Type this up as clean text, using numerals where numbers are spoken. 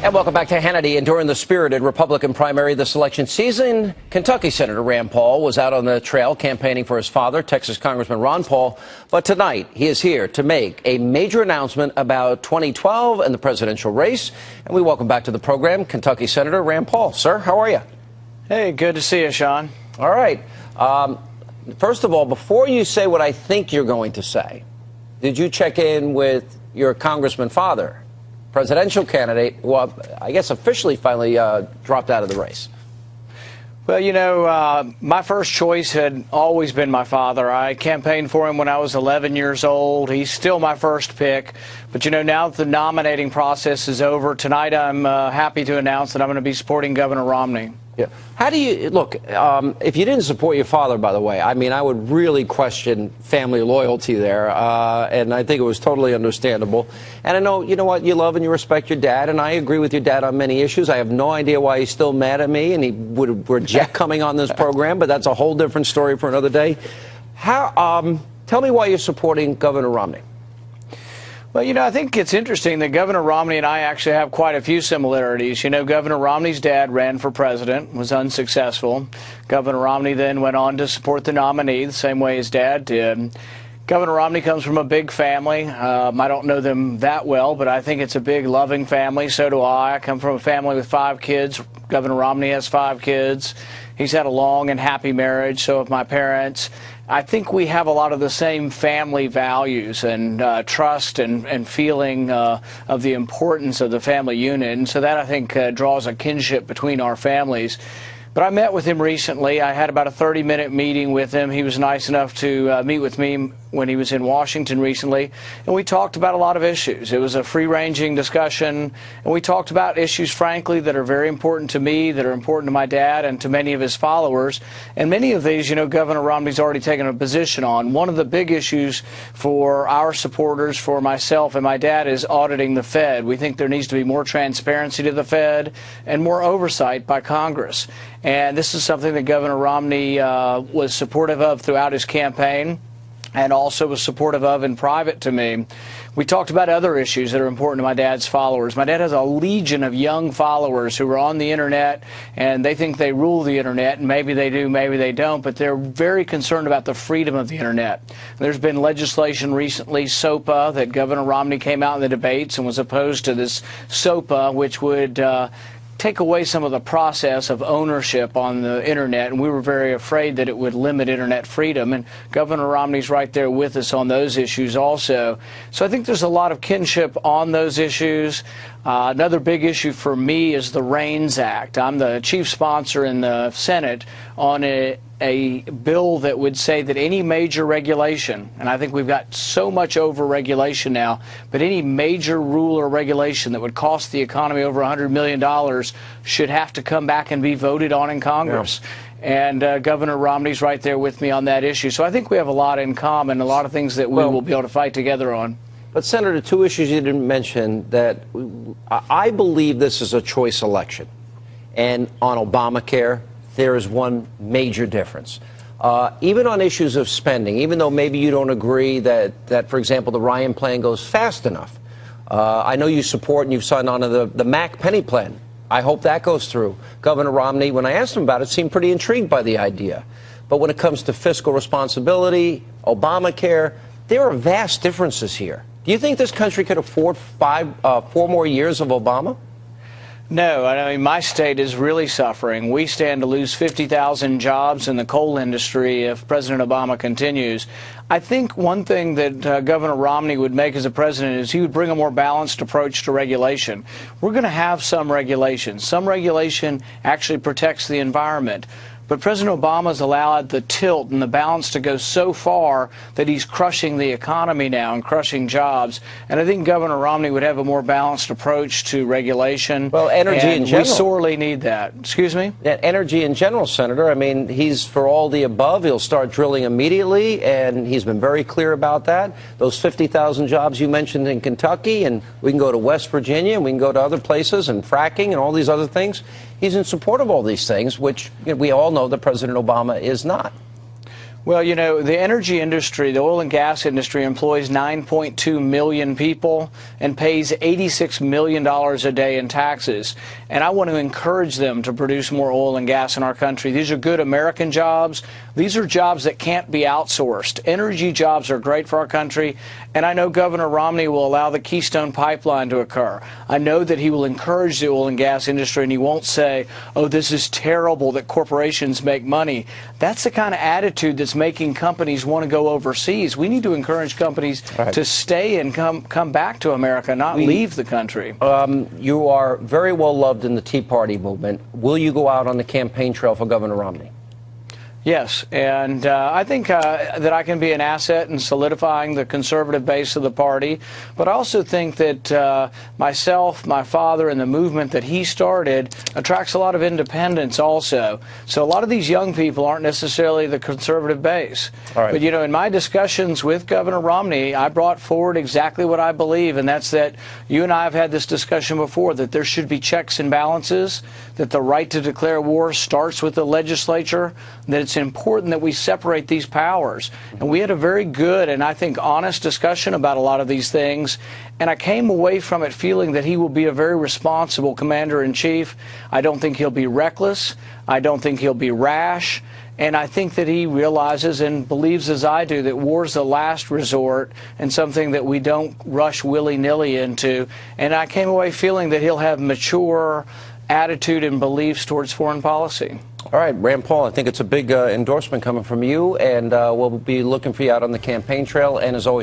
And welcome back to Hannity. And during the spirited Republican primary this election season, Kentucky Senator Rand Paul was out on the trail campaigning for his father, Texas Congressman Ron Paul. But tonight, he is here to make a major announcement about 2012 and the presidential race. And we welcome back to the program Kentucky Senator Rand Paul. Sir, how are you? Hey, good to see you, Sean. All right. First of all, before you say what I think you're going to say, did you check in with your congressman father? Presidential candidate, well, I guess officially finally dropped out of the race. Well, you know, my first choice had always been my father. I campaigned for him when I was 11 years old. He's still my first pick. But, you know, now that the nominating process is over, tonight I'm happy to announce that I'm going to be supporting Governor Romney. Yeah. How do you look? If you didn't support your father, by the way, I mean, I would really question family loyalty there, and I think it was totally understandable. And I know, you know what, you love and you respect your dad, and I agree with your dad on many issues. I have no idea why he's still mad at me, and he would reject coming on this program, but that's a whole different story for another day. Tell me why you're supporting Governor Romney. Well, you know, I think it's interesting that Governor Romney and I actually have quite a few similarities. You know, Governor Romney's dad ran for president, was unsuccessful. Governor Romney then went on to support the nominee the same way his dad did. Governor Romney comes from a big family. I don't know them that well, but I think it's a big, loving family. So do I. I come from a family with 5 kids. Governor Romney has 5 kids. He's had a long and happy marriage, so have my parents. I think we have a lot of the same family values and trust and feeling of the importance of the family unit. And so that, I think, draws a kinship between our families. But I met with him recently. I had about a 30-minute meeting with him. He was nice enough to meet with me when he was in Washington recently, and we talked about a lot of issues. It was a free-ranging discussion, and we talked about issues, frankly, that are very important to me, that are important to my dad and to many of his followers. And many of these, you know, Governor Romney's already taken a position on. One of the big issues for our supporters, for myself and my dad, is auditing the Fed. We think there needs to be more transparency to the Fed and more oversight by Congress. And this is something that Governor Romney was supportive of throughout his campaign, and also was supportive of in private to me. We talked about other issues that are important to my dad's followers. My dad has a legion of young followers who are on the internet, and they think they rule the internet, and maybe they do, maybe they don't, but they're very concerned about the freedom of the internet. There's been legislation recently, SOPA, that Governor Romney came out in the debates and was opposed to this SOPA, which would take away some of the process of ownership on the internet, and we were very afraid that it would limit internet freedom, and Governor Romney's right there with us on those issues also. So I think there's a lot of kinship on those issues. Another big issue for me is the REINS Act. I'm the chief sponsor in the Senate on a bill that would say that any major regulation, and I think we've got so much over-regulation now, but any major rule or regulation that would cost the economy over $100 million should have to come back and be voted on in Congress. Yeah. And Governor Romney's right there with me on that issue. So I think we have a lot in common, a lot of things that we will be able to fight together on. But, Senator, 2 issues you didn't mention that I believe this is a choice election. And on Obamacare, there is one major difference. Even on issues of spending, even though maybe you don't agree that for example, the Ryan plan goes fast enough. I know you support and you've signed on to the Mac Penny plan. I hope that goes through. Governor Romney, when I asked him about it, seemed pretty intrigued by the idea. But when it comes to fiscal responsibility, Obamacare, there are vast differences here. Do you think this country could afford 4 more years of Obama? No, I mean, my state is really suffering. We stand to lose 50,000 jobs in the coal industry if President Obama continues. I think one thing that Governor Romney would make as a president is he would bring a more balanced approach to regulation. We're going to have some regulation. Some regulation actually protects the environment. But President Obama's allowed the tilt and the balance to go so far that he's crushing the economy now and crushing jobs. And I think Governor Romney would have a more balanced approach to regulation. Well, energy in general. We sorely need that. Excuse me? Energy in general, Senator. I mean, he's for all the above. He'll start drilling immediately, and he's been very clear about that. Those 50,000 jobs you mentioned in Kentucky, and we can go to West Virginia, and we can go to other places, and fracking and all these other things. He's in support of all these things, which we all know that President Obama is not. Well, you know, the energy industry, the oil and gas industry, employs 9.2 million people and pays $86 million a day in taxes. And I want to encourage them to produce more oil and gas in our country. These are good American jobs. These are jobs that can't be outsourced. Energy jobs are great for our country. And I know Governor Romney will allow the Keystone Pipeline to occur. I know that he will encourage the oil and gas industry, and he won't say, oh, this is terrible that corporations make money. That's the kind of attitude that's making companies want to go overseas. We need to encourage companies to stay and come back to America, not leave the country. You are very well loved in the Tea Party movement. Will you go out on the campaign trail for Governor Romney? Yes, and I think that I can be an asset in solidifying the conservative base of the party, but I also think that myself, my father, and the movement that he started attracts a lot of independents also. So a lot of these young people aren't necessarily the conservative base. But, you know, in my discussions with Governor Romney, I brought forward exactly what I believe, and that's that you and I have had this discussion before, that there should be checks and balances, that the right to declare war starts with the legislature, that it's important that we separate these powers. And we had a very good and I think honest discussion about a lot of these things. And I came away from it feeling that he will be a very responsible commander-in-chief. I don't think he'll be reckless. I don't think he'll be rash. And I think that he realizes and believes, as I do, that war's the last resort and something that we don't rush willy-nilly into. And I came away feeling that he'll have mature attitude and beliefs towards foreign policy. All right, Rand Paul, I think it's a big endorsement coming from you, and we'll be looking for you out on the campaign trail. And as always,